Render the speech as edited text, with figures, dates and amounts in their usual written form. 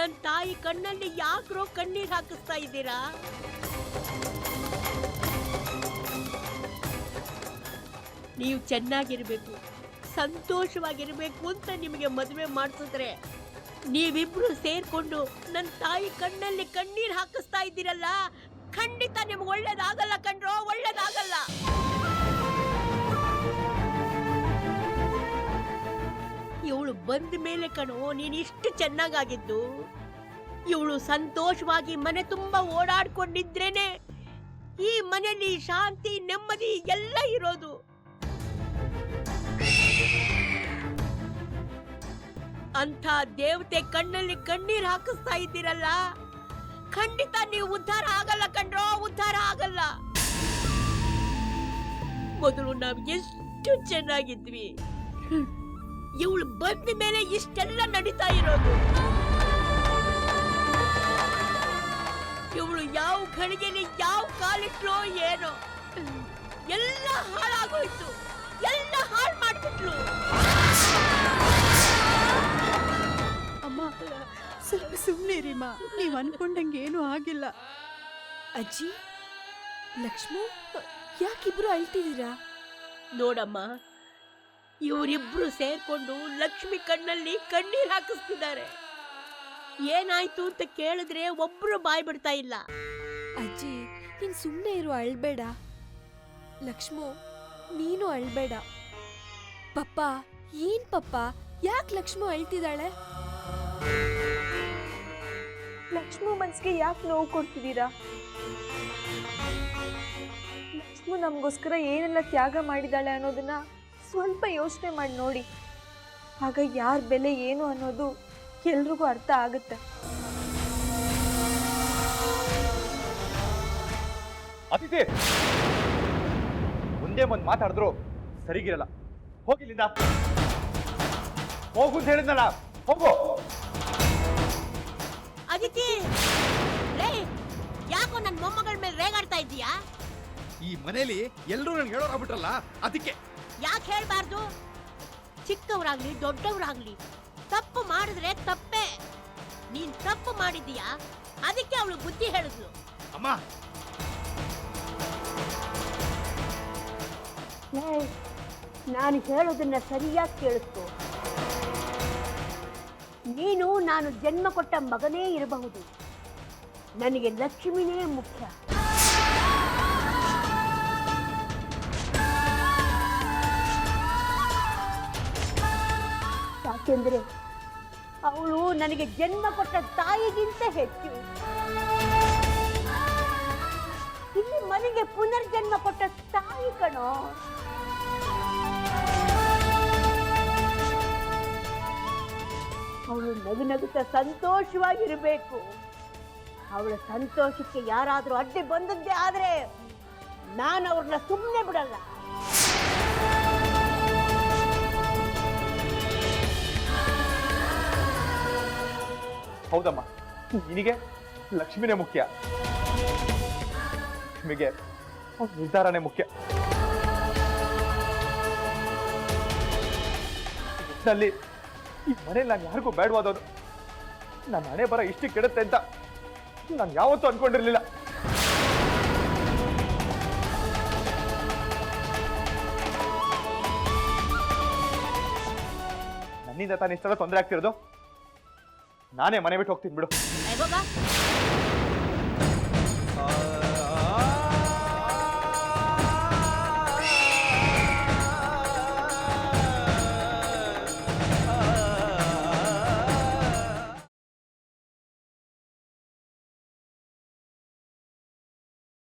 ನನ್ನ ತಾಯಿ ಕಣ್ಣಲ್ಲಿ ಯಾಕ್ರೋ ಕಣ್ಣೀರ್ ಹಾಕಿಸ್ತಾ ಇದ್ದೀರಾ? ನೀವು ಚೆನ್ನಾಗಿರ್ಬೇಕು, ಸಂತೋಷವಾಗಿರ್ಬೇಕು ಅಂತ ನಿಮಗೆ ಮದುವೆ ಮಾಡಿಸಿದ್ರೆ ನೀವಿಬ್ರು ಸೇರ್ಕೊಂಡು ನನ್ನ ತಾಯಿ ಕಣ್ಣಲ್ಲಿ ಕಣ್ಣೀರ್ ಹಾಕಿಸ್ತಾ ಇದ್ದೀರಲ್ಲ, ಖಂಡಿತ ನಿಮ್ಗೆ ಒಳ್ಳೇದಾಗಲ್ಲ ಕಣ್ರೋ, ಒಳ್ಳೇದಾಗಲ್ಲ. ಇವಳು ಬಂದ ಮೇಲೆ ಕಣೋ ನೀನ್ ಇಷ್ಟು ಚೆನ್ನಾಗಾಗಿದ್ದು. ಇವಳು ಸಂತೋಷವಾಗಿ ಮನೆ ತುಂಬಾ ಓಡಾಡ್ಕೊಂಡಿದ್ರೇನೆ ಈ ಮನೆಯಲ್ಲಿ ಶಾಂತಿ ನೆಮ್ಮದಿ ಎಲ್ಲ ಇರೋದು. ಅಂತ ದೇವತೆ ಕಣ್ಣಲ್ಲಿ ಕಣ್ಣೀರ್ ಹಾಕಿಸ್ತಾ ಇದ್ದೀರಲ್ಲ, ಖಂಡಿತ ನೀವು ಉದ್ಧಾರ ಆಗಲ್ಲ ಕಣ್ರೋ, ಉದ್ಧಾರ ಆಗಲ್ಲ. ಮೊದಲು ನಾವ್ ಎಷ್ಟು ಚೆನ್ನಾಗಿದ್ವಿ, ಇವಳು ಬಂದ ಮೇಲೆ ಇಷ್ಟೆಲ್ಲ ನಡೀತಾ ಇರೋದು. ಇವಳು ಯಾವ ಘಳಿಗೆಲಿ ಯಾವ ಕಾಲಿಟ್ಲೋ ಏನೋ, ಎಲ್ಲ ಹಾಳಾಗೋಯ್ತು, ಎಲ್ಲ ಹಾಳು ಮಾಡ್ಬಿಟ್ಲು. ಅಮ್ಮ ಸ್ವಲ್ಪ ಸುಮ್ಮನಿರಿಮ್ಮ, ನೀವು ಅನ್ಕೊಂಡಂಗೆ ಏನೂ ಆಗಿಲ್ಲ. ಅಜ್ಜಿ, ಲಕ್ಷ್ಮು, ಯಾಕಿಬ್ರು ಅಳ್ತಿದ್ದೀರಾ? ನೋಡಮ್ಮ, ಇವರಿಬ್ರು ಸೇರ್ಕೊಂಡು ಲಕ್ಷ್ಮಿ ಕಣ್ಣಲ್ಲಿ ಕಣ್ಣೀರ್ ಹಾಕಿಸ್ತಿದ್ದಾರೆ. ಏನಾಯ್ತು ಅಂತ ಕೇಳಿದ್ರೆ ಒಬ್ರು ಬಾಯ್ ಬಿಡ್ತಾ ಇಲ್ಲ. ಅಜ್ಜಿ, ನೀನ್ ಸುಮ್ಮನೆ ಇರು, ಅಳ್ಬೇಡ. ಲಕ್ಷ್ಮು, ನೀನು ಅಳ್ಬೇಡ. ಪಪ್ಪ, ಏನ್ ಪಪ್ಪ, ಯಾಕೆ ಲಕ್ಷ್ಮು ಅಳ್ತಿದ್ದಾಳೆ? ಲಕ್ಷ್ಮು ಮನ್ಸಿಗೆ ಯಾಕೆ ನೋವು ಕೊಡ್ತಿದ್ದೀರಾ? ಲಕ್ಷ್ಮು ನಮಗೋಸ್ಕರ ಏನೆಲ್ಲ ತ್ಯಾಗ ಮಾಡಿದಾಳೆ ಅನ್ನೋದನ್ನ ಸ್ವಲ್ಪ ಯೋಚನೆ ಮಾಡಿ ನೋಡಿ. ಆಗ ಯಾರ ಬೆಲೆ ಏನು ಅನ್ನೋದು ಎಲ್ರಿಗೂ ಅರ್ಥ ಆಗುತ್ತೆ. ಅತಿಥಿ ಮುಂದೆ ಬಂದು ಮಾತಾಡಿದ್ರು ಸರಿಗಿರಲ್ಲ. ಹೋಗಿಲ್ಲಿಂದ ಹೋಗು ಅಂತ ಹೇಳಿದ್ನಲ್ಲ, ಹೋಗು. ಅದಿತಿ, ಯಾಕೋ ನನ್ನ ಮೊಮ್ಮಗಳ ಮೇಲೆ ರೇಗಾಡ್ತಾ ಇದ್ದೀಯಾ? ಈ ಮನೇಲಿ ಎಲ್ಲರೂ ನನಗೆ ಹೇಳೋರಾಗ್ಬಿಟ್ರಲ್ಲ, ಅದಕ್ಕೆ. ಯಾಕೆ ಹೇಳ್ಬಾರ್ದು? ಚಿಕ್ಕವರಾಗ್ಲಿ ದೊಡ್ಡವರಾಗ್ಲಿ ತಪ್ಪು ಮಾಡಿದ್ರೆ ತಪ್ಪೇ. ನೀನ್ ತಪ್ಪು ಮಾಡಿದೀಯಾ, ಅದಕ್ಕೆ ಅವಳು ಬುದ್ಧಿ ಹೇಳಿದ್ಲು. ಅಮ್ಮ, ನಾನು ಹೇಳೋದನ್ನ ಸರಿಯಾಗಿ ಕೇಳಿಸ್ಕೊ. ನೀನು ನಾನು ಜನ್ಮ ಕೊಟ್ಟ ಮಗನೇ ಇರಬಹುದು, ನನಗೆ ಲಕ್ಷ್ಮಿನೇ ಮುಖ್ಯ. ಯಾಕೆಂದ್ರೆ ಅವಳು ನನಗೆ ಜನ್ಮ ಕೊಟ್ಟ ತಾಯಿಗಿಂತ ಹೆಚ್ಚು. ಇಲ್ಲಿ ಮನೆಗೆ ಪುನರ್ಜನ್ಮ ಕೊಟ್ಟ ತಾಯಿ ಕಣೋ. ಅವಳು ನಗು ನಗುತ್ತಾ ಸಂತೋಷವಾಗಿರಬೇಕು. ಅವಳ ಸಂತೋಷಕ್ಕೆ ಯಾರಾದ್ರೂ ಅಡ್ಡಿ ಬಂದದ್ದೇ ಆದ್ರೆ ನಾನು ಅವ್ರನ್ನ ಸುಮ್ಮನೆ ಬಿಡಲ್ಲ. ಹೌದಮ್ಮ, ನಿನಗೆ ಲಕ್ಷ್ಮಿನೇ ಮುಖ್ಯ, ನಿಮಗೆ ನಿರ್ಧಾರನೇ ಮುಖ್ಯ. ಒಟ್ಟಿನಲ್ಲಿ ಈ ಮನೇಲಿ ನಾನು ಯಾರಿಗೂ ಬೇಡವಾದವನು. ನನ್ನ ಹಣೆ ಬರ ಇಷ್ಟು ಕೆಡುತ್ತೆ ಅಂತ ನಾನು ಯಾವತ್ತೂ ಅನ್ಕೊಂಡಿರ್ಲಿಲ್ಲ. ನನ್ನಿಂದ ತಾನು ಇಷ್ಟೆಲ್ಲ ತೊಂದರೆ ಆಗ್ತಿರೋದು. ನಾನೇ ಮನೆ ಬಿಟ್ಟು ಹೋಗ್ತೀನಿ ಬಿಡು.